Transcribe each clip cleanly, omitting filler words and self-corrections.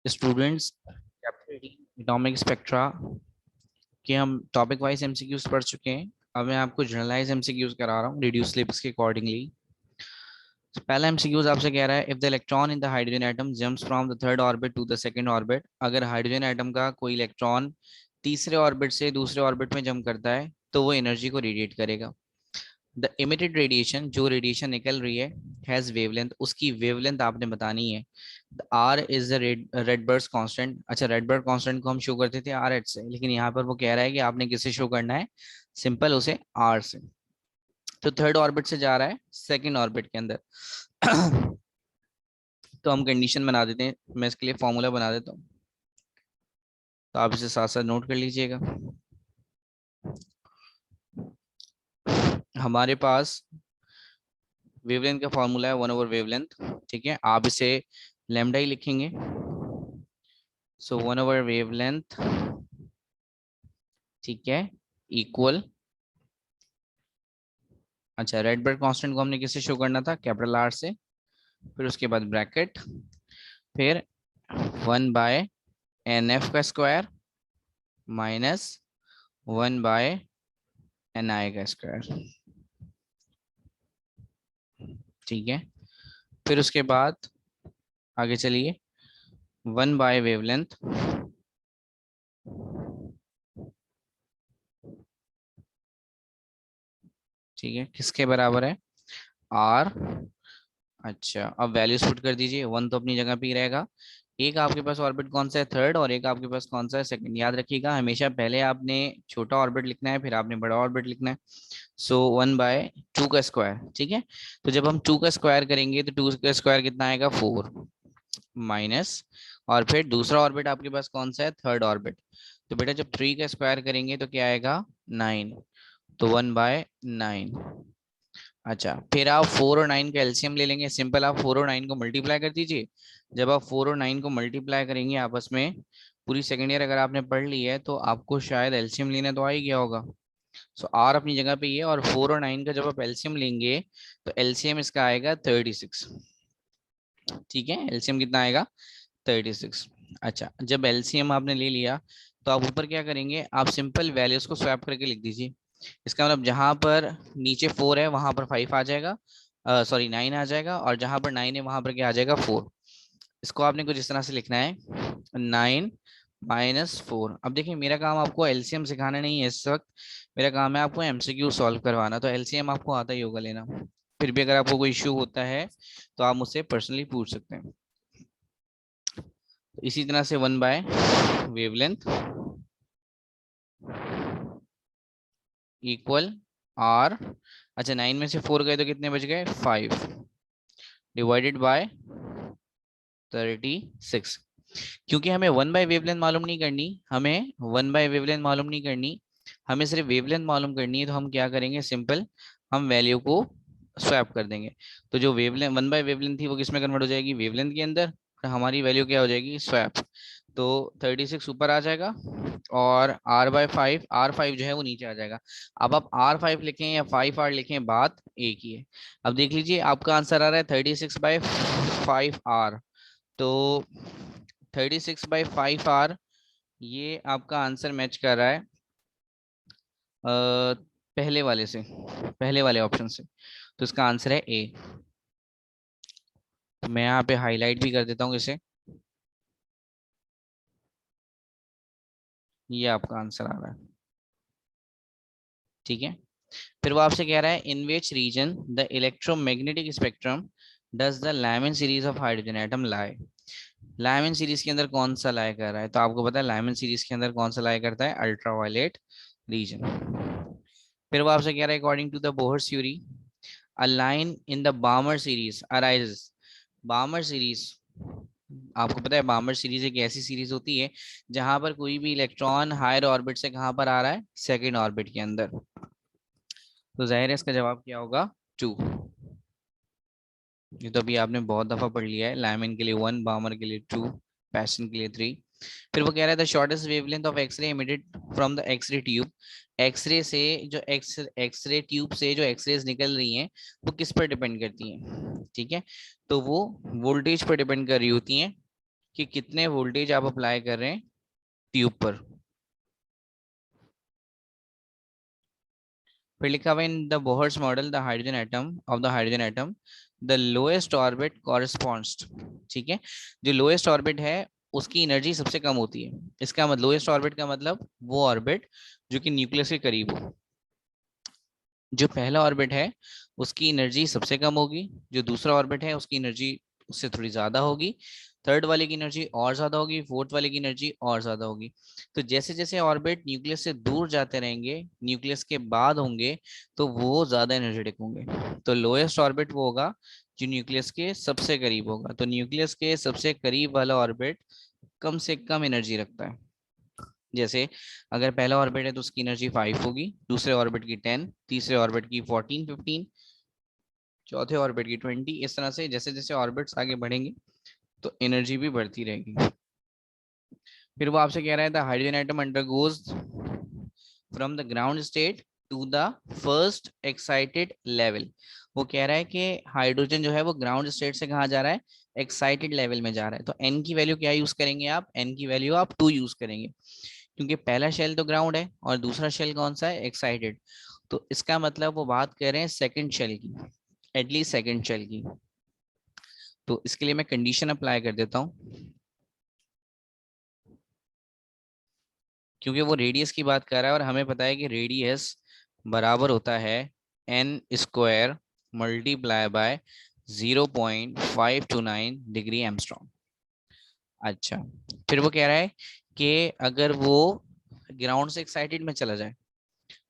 Students, chapter 18 atomic spectra के हम topic wise MCQs पढ़ चुके हैं। अब मैं आपको जनरलाइज एमसीक्यूज करा रहा हूँ रिड्यूस स्लिप्स के अकॉर्डिंगली। पहला एमसीक्यूज आपसे कह रहा है, if the electron in the hydrogen atom jumps from the third orbit to the second orbit, अगर हाइड्रोजन एटम का कोई इलेक्ट्रॉन तीसरे ऑर्बिट से दूसरे ऑर्बिट में जंप करता है तो वो एनर्जी को रेडिएट करेगा। द इमिटेड रेडिएशन, जो रेडिएशन निकल रही है, हैज वेवलेंथ, उसकी वेवलेंथ आपने बतानी है। R is the Rydberg constant. अच्छा, रेडबर्ग कांस्टेंट को हम शो करते थे आर एच से, लेकिन यहाँ पर वो कह रहा है कि आपने किससे शो करना है, सिंपल उसे आर से। तो थर्ड ऑर्बिट से जा रहा है सेकंड ऑर्बिट के अंदर। तो हम कंडीशन बना देते हैं, मैं इसके लिए फॉर्मूला बना देता हूँ, तो आप इसे साथ साथ नोट कर लीजिएगा। हमारे पास वेवलेंथ का फॉर्मूला है 1/, वेवलेंथ। ठीक है, आप इसे लैम्डा ही लिखेंगे। सो 1/, वेवलेंथ, ठीक है, इक्वल। अच्छा, रेडबर्ग कांस्टेंट को हमने किससे शो करना था, कैपिटल आर से। फिर उसके बाद ब्रैकेट, फिर 1/NF का स्क्वायर माइनस 1/NI का स्क्वायर। ठीक है, फिर उसके बाद आगे चलिए, 1/वेवलेंथ, ठीक है, किसके बराबर है, आर। अच्छा, अब वैल्यूज पुट कर दीजिए, 1 तो अपनी जगह पे ही रहेगा। एक आपके पास ऑर्बिट कौन सा है, थर्ड, और एक आपके पास कौन सा है, सेकंड। याद रखिएगा, हमेशा पहले आपने छोटा ऑर्बिट लिखना है, फिर आपने बड़ा ऑर्बिट लिखना है। सो 1/2 का स्क्वायर। ठीक है, तो जब हम 2 का स्क्वायर करेंगे तो 2 का स्क्वायर कितना आएगा, 4 माइनस, और फिर दूसरा ऑर्बिट आपके पास कौन सा है, थर्ड ऑर्बिट। तो बेटा जब 3 का स्क्वायर करेंगे तो क्या आएगा, 9, तो 1/9। अच्छा, फिर आप 4 और 9 का एलसीएम ले लेंगे। सिंपल, आप 4 और 9 को मल्टीप्लाई कर दीजिए। जब आप 4 और 9 को मल्टीप्लाई करेंगे आपस में, पूरी सेकेंड ईयर अगर आपने पढ़ ली है तो आपको शायद एलसीएम लेने तो आ ही गया होगा। सो आर अपनी जगह पे ही है, और 4 और 9 का जब आप एलसीएम लेंगे तो एलसीएम इसका आएगा 36। ठीक है, एलसीएम कितना आएगा, 36। अच्छा, जब एलसीएम आपने ले लिया तो आप ऊपर क्या करेंगे, आप सिंपल वैल्यूज को स्वैप करके लिख दीजिए। इसका मतलब जहां पर नीचे 4 है वहां पर 5 आ जाएगा, सॉरी 9 आ जाएगा, और जहां पर 9 है वहां पर क्या आ जाएगा, 4। इसको आपने कुछ इस तरह से लिखना है, 9 - 4। अब देखिए, मेरा काम आपको एलसीएम सिखाना नहीं है इस वक्त, मेरा काम है आपको एमसीक्यू सॉल्व करवाना। तो एलसीएम आपको आता ही होगा लेना। फिर भी अगर आपको कोई इश्यू होता है तो आप मुझसे पर्सनली पूछ सकते हैं। तो इसी तरह से 1/वेवलेंथ इक्वल आर। अच्छा, 9 में से 4 गए तो कितने बच गए, 5, डिवाइडेड बाय 36। क्योंकि हमें 1/वेवलेंथ मालूम नहीं करनी, हमें 1/वेवलेंथ मालूम नहीं करनी, हमें सिर्फ वेवलेंथ मालूम करनी है, तो हम क्या करेंगे, सिंपल हम वैल्यू को स्वैप कर देंगे। तो जो वेवलेंथ 1/वेवलेंथ थी वो किस में कन्वर्ट हो जाएगी, वेवलेंथ के अंदर, और हमारी वैल्यू क्या हो जाएगी, स्वैप। तो 36 ऊपर आ जाएगा, और R/5, R5 जो है वो नीचे आ जाएगा। अब आप R5 लिखें या 5R लिखें, बात एक ही है। अब देख लीजिए, आपका आंसर आ रहा है 36/5R। तो 36/5R, ये आपका आंसर मैच कर रहा है पहले वाले से, पहले वाले ऑप्शन से। तो इसका आंसर है ए। तो मैं यहाँ पे हाईलाइट भी कर देता हूँ इसे, ये आपका आंसर आ रहा है। ठीक है, फिर वो आपसे कह रहा है, in which region the electromagnetic spectrum does the Lyman series of hydrogen atom lie. Lyman series के अंदर कौन सा लाई कर रहा है, तो आपको पता है लाइमन सीरीज के अंदर कौन सा लाई करता है, अल्ट्रावायलेट रीजन। फिर वो आपसे कह रहा है, according to the Bohr theory, a line in the Balmer series arises. Balmer series, आपको पता है बामर सीरीज एक ऐसी सीरीज होती है जहां पर कोई भी इलेक्ट्रॉन हायर ऑर्बिट से कहां पर आ रहा है, सेकंड ऑर्बिट के अंदर। तो जाहिर है इसका जवाब क्या होगा, 2। ये तो अभी आपने बहुत दफा पढ़ लिया है, लाइमन के लिए 1, बामर के लिए 2, पैशन के लिए 3। फिर वो कह रहा है, the shortest wavelength of X-ray emitted from the X-ray tube. X-ray से जो एक्सरे ट्यूब से जो एक्सरेज निकल रही हैं वो किस पर डिपेंड करती हैं, ठीक है, तो वो वोल्टेज पर डिपेंड कर रही होती हैं। कि कितने वोल्टेज आप अप्लाई कर रहे हैं ट्यूब पर। फिर लिखा हुआ in the Bohr's model the hydrogen atom of the hydrogen atom the lowest orbit corresponds. ठीक है, जो लोएस्ट ऑर्बिट है उसकी एनर्जी सबसे कम होती है। इसका मतलब लोएस्ट ऑर्बिट का मतलब वो ऑर्बिट जो कि न्यूक्लियस के करीब हो। जो पहला ऑर्बिट है उसकी एनर्जी सबसे कम होगी, जो दूसरा ऑर्बिट है उसकी एनर्जी उससे थोड़ी ज्यादा होगी, थर्ड वाले की एनर्जी और ज्यादा होगी, फोर्थ वाले की एनर्जी और ज्यादा होगी। तो जैसे जैसे ऑर्बिट न्यूक्लियस से दूर जाते रहेंगे, न्यूक्लियस के बाद होंगे, तो वो ज्यादा एनर्जेटिक होंगे। तो लोएस्ट ऑर्बिट वो होगा जो न्यूक्लियस के सबसे करीब होगा। तो न्यूक्लियस के सबसे करीब वाला ऑर्बिट कम से कम एनर्जी रखता है। जैसे अगर पहला ऑर्बिट है तो उसकी एनर्जी 5 होगी, दूसरे ऑर्बिट की 10, तीसरे ऑर्बिट की 14 15, चौथे ऑर्बिट की 20। इस तरह से जैसे जैसे ऑर्बिट्स आगे बढ़ेंगे तो एनर्जी भी बढ़ती रहेगी। फिर वो आपसे कह रहा है the hydrogen atom undergoes from the ground state to the first excited level. वो कह रहा है कि हाइड्रोजन जो है वो ग्राउंड स्टेट से कहाँ जा रहा है, एक्साइटेड लेवल में जा रहा है। तो एन की वैल्यू क्या यूज करेंगे आप, एन की वैल्यू आप 2 यूज करेंगे, क्योंकि पहला शेल तो ग्राउंड है और दूसरा शेल कौन सा है, एक्साइटेड। तो इसका मतलब वो बात कर रहे हैं सेकंड शेल की, एटलीस्ट सेकंड शेल की। तो इसके लिए मैं कंडीशन अप्लाई कर देता हूँ, क्योंकि वो रेडियस की बात कर रहा है और हमें पता है कि रेडियस बराबर होता है n square multiply by 0.529 degree angstrom. अच्छा, फिर वो कह रहा है कि अगर वो ग्राउंड से एक्साइटेड में चला जाए,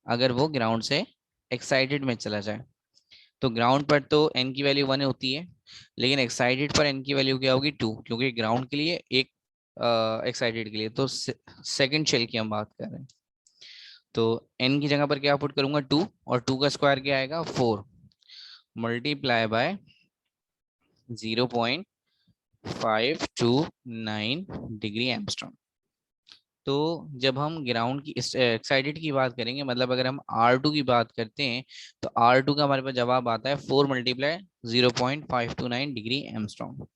अगर वो ग्राउंड से एक्साइटेड में चला जाए, तो ग्राउंड पर तो एन की वैल्यू 1 होती है, लेकिन एक्साइटेड पर एन की वैल्यू क्या होगी, 2, क्योंकि ग्राउंड के लिए एक, एक्साइटेड के लिए तो सेकंड शेल की हम बात कर रहे हैं। तो एन की जगह पर क्या पुट करूंगा, 2, और 2 का स्क्वायर क्या आएगा, 4, मल्टीप्लाई बाय 0.529 डिग्री एमस्ट्रॉन्ग। तो जब हम ग्राउंड की एक्साइटेड की बात करेंगे, मतलब अगर हम R2 की बात करते हैं, तो R2 का हमारे पास जवाब आता है 4 मल्टीप्लाई 0.529 डिग्री एमस्ट्रॉन्ग।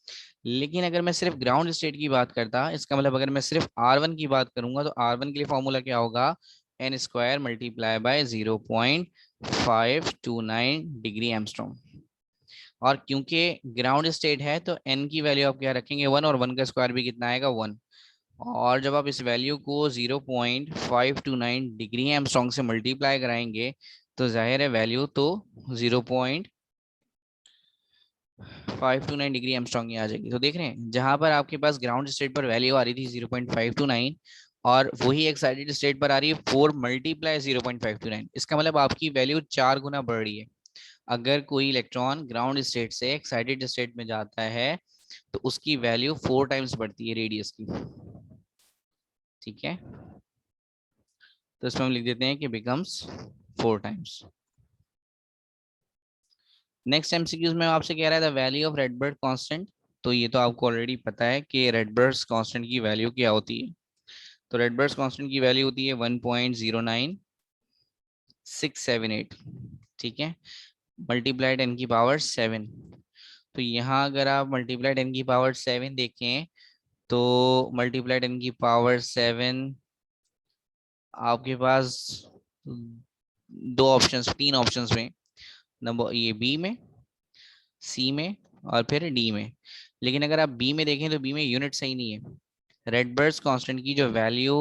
लेकिन अगर मैं सिर्फ ग्राउंड स्टेट की बात करता, इसका मतलब अगर मैं सिर्फ R1 की बात करूंगा, तो R1 के लिए फॉर्मूला क्या होगा, n square multiply by 0.529 degree angstrom. और क्योंकि ग्राउंड स्टेट है तो एन की वैल्यू आप क्या रखेंगे, 1, और 1 का स्क्वायर भी कितना आएगा, 1। और जब आप इस वैल्यू को 0.529 डिग्री एमस्ट्रॉन्ग से मल्टीप्लाई कराएंगे, तो जाहिर है वैल्यू तो 0.529 डिग्री एमस्ट्रॉन्ग ही आ जाएगी। तो देख रहे हैं, जहां पर आपके पास ग्राउंड स्टेट पर वैल्यू आ रही थी 0.529, और वही एक्साइटेड स्टेट पर आ रही है 4 मल्टीप्लाई 0.529, इसका मतलब आपकी वैल्यू 4 गुना बढ़ रही है। अगर कोई इलेक्ट्रॉन ग्राउंड स्टेट से एक्साइटेड स्टेट में जाता है तो उसकी वैल्यू 4 टाइम्स बढ़ती है रेडियस की। ठीक है, तो इसमें हम लिख देते हैं कि बिकम्स 4 टाइम्स। नेक्स्ट एमसीक्यूज में आपसे कह रहा है the value of Rydberg constant. तो ये तो आपको ऑलरेडी पता है कि रेडबर्ग कांस्टेंट की वैल्यू क्या होती है। तो रेडबर्ग कांस्टेंट की वैल्यू होती है 1.09678। ठीक है, मल्टीप्लाई 10 की पावर 7। तो यहाँ अगर आप मल्टीप्लाई 10 की पावर 7 देखें, तो मल्टीप्लाई 10 की पावर 7 आपके पास दो ऑप्शंस, तीन ऑप्शंस में, नंबर ये बी में, सी में, और फिर डी में। लेकिन अगर आप बी में देखें तो बी में यूनिट सही नहीं है। रेडबर्ग कांस्टेंट की जो वैल्यू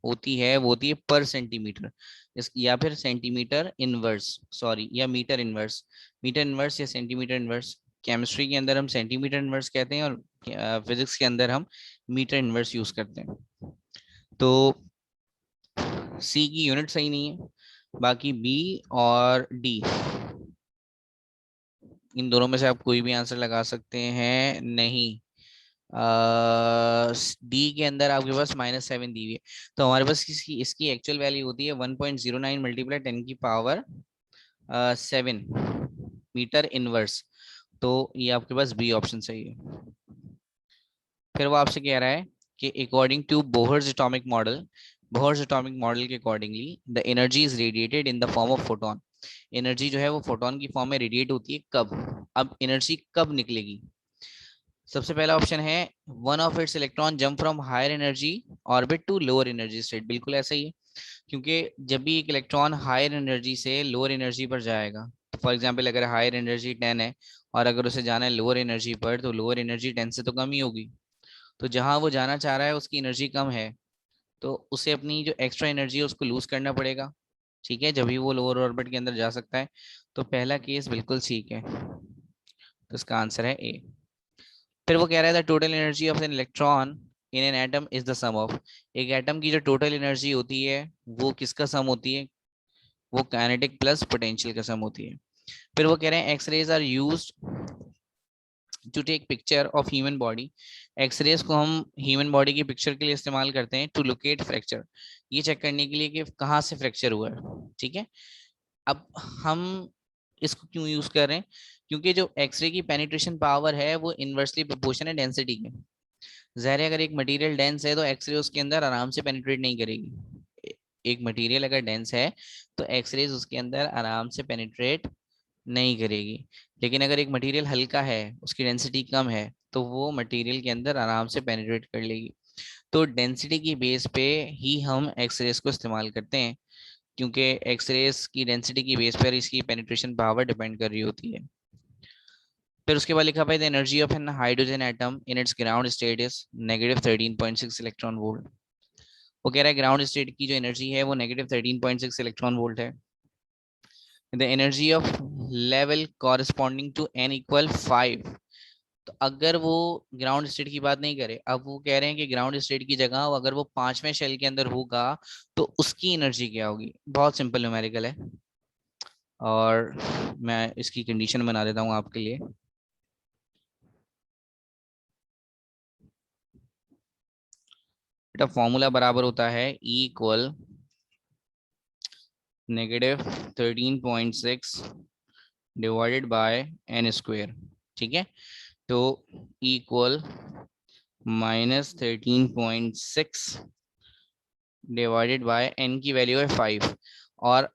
होती है वो होती है पर सेंटीमीटर, इस या फिर सेंटीमीटर इनवर्स, सॉरी, या मीटर इनवर्स। मीटर इनवर्स या सेंटीमीटर इनवर्स, केमिस्ट्री के अंदर हम सेंटीमीटर इनवर्स कहते हैं और फिजिक्स के अंदर हम मीटर इनवर्स यूज करते हैं। तो सी की यूनिट सही नहीं है, बाकी बी और डी, इन दोनों में से आप कोई भी आंसर लगा सकते हैं। नहीं, डी के अंदर आपके पास -7 दी हुई है। तो हमारे पास इसकी इसकी एक्चुअल वैल्यू होती है 1.09 मल्टीप्लाई 10 की पावर 7 मीटर इनवर्स। तो ये आपके पास बी ऑप्शन सही है। फिर वो आपसे कह रहा है कि according to Bohr's atomic model, Bohr's atomic model के accordingly the energy is radiated in the form of photon. Energy जो है वो फोटोन की फॉर्म में रेडिएट होती है कब, अब एनर्जी कब निकलेगी, सबसे पहला ऑप्शन है one of its electron jump from higher energy orbit to lower energy state, बिल्कुल ऐसा ही है। क्योंकि जब भी एक इलेक्ट्रॉन हायर एनर्जी से लोअर एनर्जी पर जाएगा, तो फॉर एग्जांपल अगर हायर एनर्जी 10 है और अगर उसे जाना है लोअर एनर्जी पर, तो लोअर एनर्जी 10 से तो कम ही होगी। तो जहां वो जाना चाह रहा है उसकी एनर्जी कम है, तो उसे अपनी जो एक्स्ट्रा एनर्जी है उसको लूज करना पड़ेगा। ठीक है, जब भी वो लोअर ऑर्बिट के अंदर जा सकता है। तो पहला केस बिल्कुल ठीक है, तो इसका आंसर है ए। फिर वो कह रहा है the total energy of an electron in an atom is the sum of, एक एटम की जो टोटल एनर्जी होती है वो किसका सम होती है, वो काइनेटिक प्लस पोटेंशियल का सम होती है। फिर वो कह रहे हैं X rays are used to take picture of human body, X-rays को हम ह्यूमन बॉडी की पिक्चर के लिए इस्तेमाल करते हैं टू लोकेट फ्रैक्चर, ये चेक करने के लिए कि कहाँ से फ्रैक्चर हुआ है। ठीक है, अब हम इसको क्यों यूज कर रहे हैं, क्योंकि जो एक्सरे की पेनिट्रेशन पावर है वो इनवर्सली प्रोपोर्शनल है डेंसिटी के। ज़ाहिर है अगर एक मटेरियल डेंस है तो एक्सरे उसके अंदर आराम से पेनिट्रेट नहीं करेगी। एक मटेरियल अगर डेंस है तो एक्सरेज उसके अंदर आराम से पेनिट्रेट नहीं करेगी। लेकिन अगर एक मटेरियल हल्का है, उसकी डेंसिटी कम है, तो वो मटेरियल के अंदर आराम से पेनिट्रेट कर लेगी। तो डेंसिटी की बेस पे ही हम एक्सरेज को इस्तेमाल करते हैं, क्योंकि एक्सरेज की डेंसिटी की बेस पर इसकी पेनिट्रेशन पावर डिपेंड कर रही होती है। फिर उसके बाद लिखा भाई the energy of an hydrogen atom in its ground state is -13.6 electron volt. वो कह रहा है ग्राउंड स्टेट की जो एनर्जी है वो -13.6 इलेक्ट्रॉन वोल्ट है। The energy of level corresponding to n equal 5। तो अगर वो ग्राउंड स्टेट की बात नहीं करे, अब वो कह रहे हैं कि ग्राउंड स्टेट की जगह अगर वो पांचवें शेल के अंदर होगा तो उसकी एनर्जी क्या होगी। बहुत सिंपल न्यूमेरिकल है, और मैं इसकी कंडीशन बना देता हूँ आपके लिए। बेटा फॉर्मूला बराबर होता है E equal -13.6 divided by n square. ठीक है, तो E equal -13.6 divided by n की वैल्यू है 5, और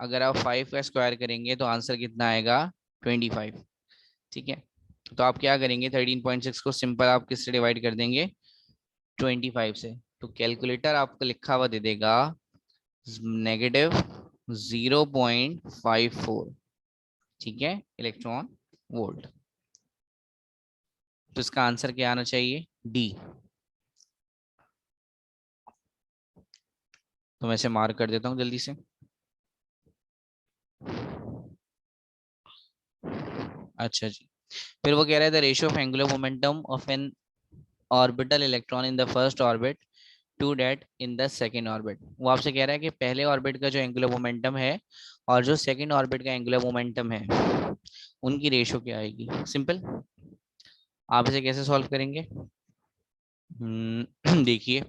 अगर आप 5 का स्क्वायर करेंगे तो आंसर कितना आएगा 25। ठीक है, तो आप क्या करेंगे 13.6 को सिंपल आप किससे डिवाइड कर देंगे 25 से, तो कैलकुलेटर आपको लिखा हुआ दे देगा -0.54। ठीक है, इलेक्ट्रॉन वोल्ट। तो इसका आंसर क्या आना चाहिए डी। तो मैं इसे मार्क कर देता हूँ जल्दी से। अच्छा जी, फिर वो कह रहा है the ratio of angular momentum of an orbital electron in the first orbit to that in the second orbit. वो आपसे कह रहा है कि पहले ऑर्बिट का जो एंगुलर मोमेंटम है और जो सेकेंड ऑर्बिट का एंगुलर मोमेंटम है उनकी रेशियो क्या आएगी। सिंपल, आप इसे कैसे सॉल्व करेंगे। देखिए,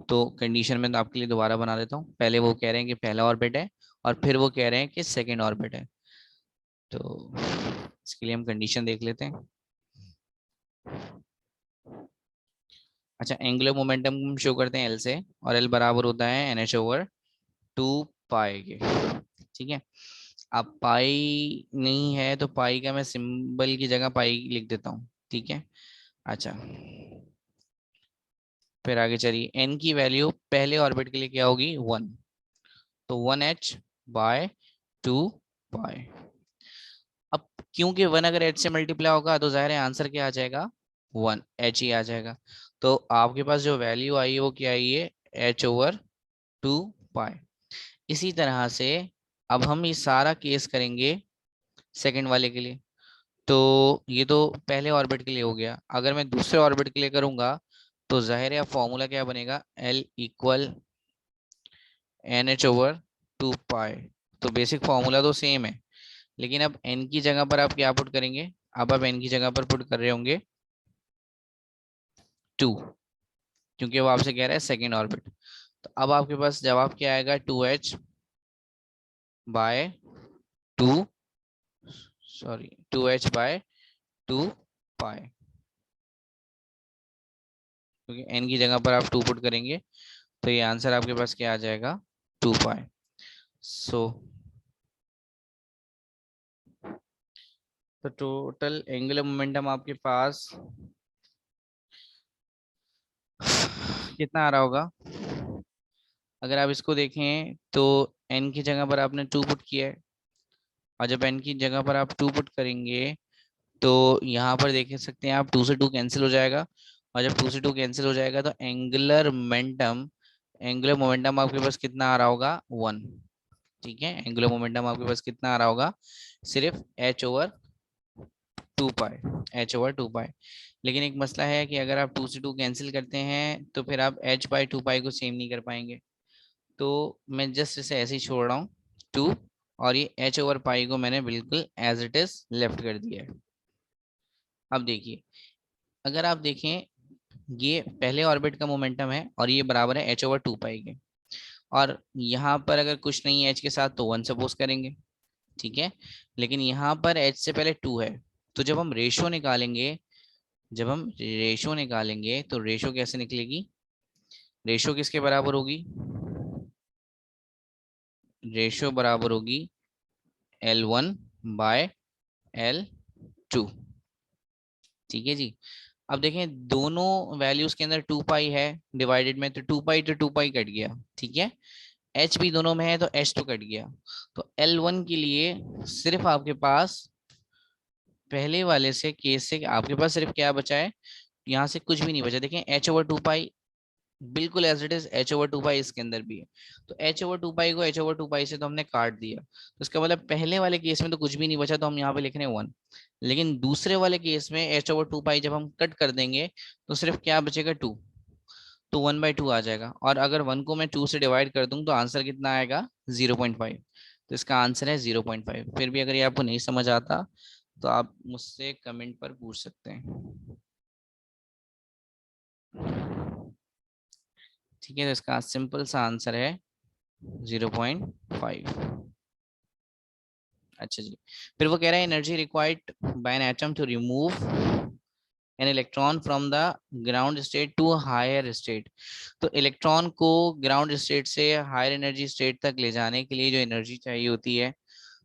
तो कंडीशन में तो आपके लिए दोबारा बना देता हूँ। पहले वो कह रहे हैं कि पहला ऑर्बिट है और फिर वो कह रहे हैं कि सेकेंड ऑर्बिट है। तो इसके लिए हम कंडीशन देख लेते हैं। अच्छा, एंगुलर मोमेंटम हम शो करते हैं एल से, और एल बराबर होता है NH/2 पाई के। ठीक है, अब पाई नहीं है तो पाई का मैं सिंबल की जगह पाई लिख देता हूँ। ठीक है, अच्छा, फिर आगे चलिए, एन की वैल्यू पहले ऑर्बिट के लिए क्या होगी 1, तो 1h/2 पाई। अब क्योंकि 1 अगर h से मल्टीप्लाई होगा तो जाहिर है आंसर क्या आ जाएगा 1h ही आ जाएगा। तो आपके पास जो वैल्यू आई है वो क्या आई है h/2 पाई। इसी तरह से अब हम ये सारा केस करेंगे सेकंड वाले के लिए। तो ये तो पहले ऑर्बिट के लिए हो गया, अगर मैं दूसरे ऑर्बिट के लिए करूंगा तो जाहिर है फॉर्मूला क्या बनेगा L इक्वल NH/2 पाई। तो बेसिक फॉर्मूला तो सेम है, लेकिन अब n की जगह पर आप क्या पुट करेंगे। अब आप n की जगह पर पुट कर रहे होंगे 2, क्योंकि वो आपसे कह रहा है सेकेंड ऑर्बिट। तो अब आपके पास जवाब क्या आएगा 2h/2, सॉरी 2h/2 पाई, क्योंकि n की जगह पर आप 2 पुट करेंगे तो ये आंसर आपके पास क्या आ जाएगा 2 पाई। सो तो टोटल एंगुलर मोमेंटम आपके पास कितना आ रहा होगा? अगर आप इसको देखें तो एन की जगह पर आपने 2 पुट किया है, और जब एन की जगह पर आप 2 पुट करेंगे तो यहाँ पर देख सकते हैं आप 2 से 2 कैंसिल हो जाएगा, और जब 2 से 2 कैंसिल हो जाएगा तो एंगुलर मोमेंटम आपके पास कितना आ रहा होगा? 1। ठीक है, एंगुलर मोमेंटम आपके पास कितना आ रहा होगा? सिर्फ h/2 पाई। लेकिन एक मसला है कि अगर आप 2 से 2 कैंसिल करते हैं तो फिर आप h/2 पाई को सेम नहीं कर पाएंगे, तो मैं जस्ट इसे ऐसे ही छोड़ रहा हूँ 2, और ये h/पाई को मैंने बिल्कुल एज इट इज लेफ्ट कर दिया है। अब देखिए, अगर आप देखें, ये पहले ऑर्बिट का मोमेंटम है और ये बराबर है h/2 पाई के, और यहाँ पर अगर कुछ नहीं है h के साथ तो 1 सपोज करेंगे। ठीक है, लेकिन यहाँ पर h से पहले 2 है, तो जब हम रेशो निकालेंगे तो रेशो कैसे निकलेगी? रेशो किसके बराबर होगी? रेशो बराबर होगी L1/L2। ठीक है जी। अब देखें, दोनों वैल्यूज के अंदर 2 पाई है डिवाइडेड में, तो 2 पाई कट गया। ठीक है, एच भी दोनों में है तो एच तो कट गया। तो L1 के लिए सिर्फ आपके पास पहले वाले से केस से आपके पास सिर्फ क्या बचा है? यहाँ से कुछ भी नहीं बचा। देखें, h/2 पाई बिल्कुल एज इट इज h/2 पाई इसके अंदर भी है, तो h/2 पाई को h/2 पाई से तो हमने काट दिया, तो इसका मतलब पहले वाले केस में तो कुछ भी नहीं बचा, तो हम यहाँ पे लिख रहे हैं 1। लेकिन दूसरे वाले केस में h/2 पाई जब हम कट कर देंगे तो सिर्फ क्या बचेगा? 2। तो 1/2 आ जाएगा, और अगर 1 को मैं 2 से डिवाइड कर दूं तो आंसर कितना आएगा? 0.5। तो इसका आंसर है 0.5। फिर भी अगर ये आपको नहीं समझ आता तो आप मुझसे कमेंट पर पूछ सकते हैं। ठीक है, तो इसका सिंपल सा आंसर है 0.5। अच्छा जी, फिर वो कह रहा है energy required by an atom to remove an electron from the ground state to higher state. तो इलेक्ट्रॉन को ग्राउंड स्टेट से हायर एनर्जी स्टेट तक ले जाने के लिए जो एनर्जी चाहिए होती है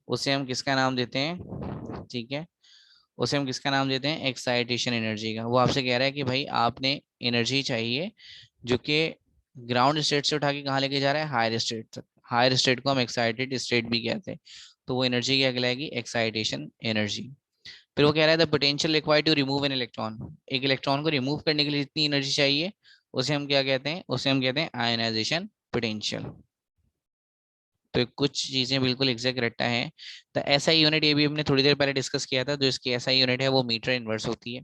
उसे हम किसका नाम देते हैं? ठीक है, उसे हम किसका नाम देते हैं? एक्साइटेशन एनर्जी का। वो आपसे कह रहा है कि भाई आपने एनर्जी चाहिए जो कि ग्राउंड स्टेट से उठा के कहाँ लेके जा रहा है? हायर स्टेट तक। हायर स्टेट को हम एक्साइटेड स्टेट भी कहते हैं, तो वो एनर्जी क्या कहलाएगी? Excitation energy. फिर वो कह रहा है the potential required to remove an electron. एक इलेक्ट्रॉन को रिमूव करने के लिए जितनी एनर्जी चाहिए उसे हम क्या कहते हैं? उसे हम कहते हैं आयनाइजेशन पोटेंशियल। तो कुछ चीजें बिल्कुल एग्जैक्ट रट्टा है। तो ऐसा यूनिट ये भी हमने थोड़ी देर पहले डिस्कस किया था, जो इसकी ऐसा यूनिट है वो मीटर इनवर्स होती है।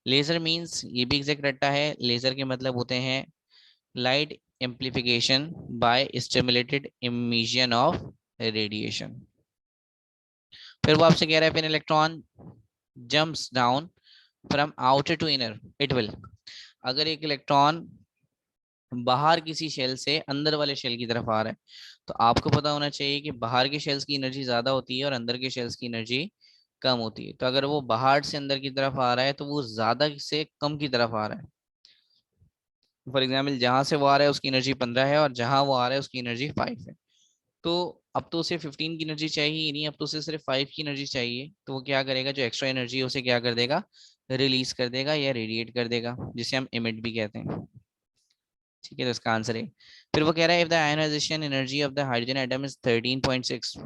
लेजर मींस, ये भी एग्जैक्ट रट्टा है। लेजर के मतलब होते हैं light amplification by stimulated emission of radiation. फिर वो आपसे कह रहा है फिर electron jumps down from outer to inner it will. अगर एक इलेक्ट्रॉन बाहर किसी शेल से अंदर वाले शेल की तरफ आ रहा है तो आपको पता होना चाहिए कि बाहर के शेल्स की एनर्जी ज्यादा होती है और अंदर के शेल्स की एनर्जी कम होती है। तो अगर वो बाहर से अंदर की तरफ आ रहा है तो वो ज्यादा से कम की तरफ आ रहा है। फॉर एग्जाम्पल, जहां से वो आ रहा है उसकी एनर्जी 15 है और जहां वो आ रहा है उसकी एनर्जी 5 है। तो अब तो उसे 15 की एनर्जी चाहिए ही नहीं, अब तो उसे सिर्फ 5 की एनर्जी चाहिए। तो वो क्या करेगा? जो एक्स्ट्रा एनर्जी है उसे क्या कर देगा? रिलीज कर देगा या रेडिएट कर देगा, जिसे हम इमिट भी कहते हैं। ठीक है, तो इसका आंसर है। फिर वो कह रहा है if the ionization energy of the hydrogen atom is 13.6।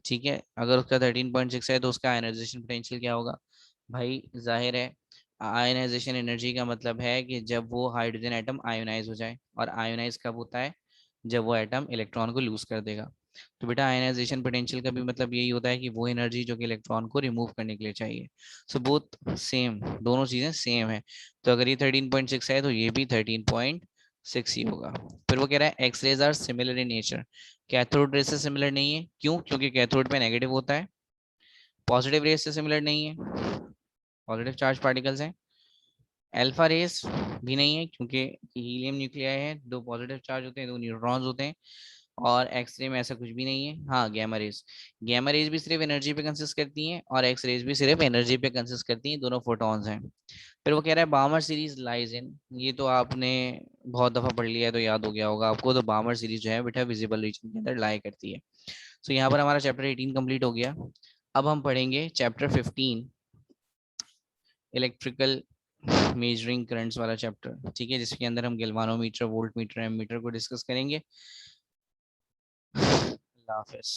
ठीक है, अगर उसका 13.6 है तो उसका आयनाइजेशन पोटेंशियल क्या होगा? भाई जाहिर है, आयनाइजेशन एनर्जी का मतलब है कि जब वो हाइड्रोजन एटम आयोनाइज हो जाए, और आयोनाइज कब होता है? जब वो एटम इलेक्ट्रॉन को लूज कर देगा। तो बेटा आयनाइजेशन पोटेंशियल का भी मतलब यही होता है कि वो एनर्जी जो कि इलेक्ट्रॉन को रिमूव करने के लिए चाहिए। सो बोथ सेम, दोनों चीजें सेम है। तो अगर ये 13.6 है तो ये भी 13.6 ही होगा। फिर वो कह रहा है X rays are similar in nature. Cathode rays से सिमिलर नहीं है, क्यों? क्योंकि कैथोड पे नेगेटिव होता है। पॉजिटिव रेज से सिमिलर नहीं है, पॉजिटिव चार्ज पार्टिकल्स हैं। अल्फा रेस भी नहीं है क्योंकि हीलियम न्यूक्लियाई है, 2 पॉजिटिव चार्ज होते हैं, 2 न्यूट्रॉन्स होते हैं। और एक्सरे में ऐसा कुछ भी नहीं है। हाँ, गैमा रेज, गैमा रेज भी सिर्फ एनर्जी पे कंसिस्ट करती हैं, और एक्स रेज भी सिर्फ एनर्जी पे कंसिस्ट करती हैं, दोनों फोटॉन्स हैं। फिर वो कह रहा है बामर सीरीज लाइज इन। ये तो आपने बहुत दफा पढ़ लिया है तो याद हो गया होगा आपको। तो बामर सीरीज जो है बेटा विजिबल रीजन के अंदर लाई करती है। तो यहाँ पर हमारा चैप्टर 18 कंप्लीट हो गया। अब हम पढ़ेंगे चैप्टर 15 इलेक्ट्रिकल मेजरिंग करंट्स वाला चैप्टर, ठीक है, जिसके अंदर हम गैल्वानोमीटर, वोल्ट मीटर, एमीटर को डिस्कस करेंगे। अल्लाह हाफिज।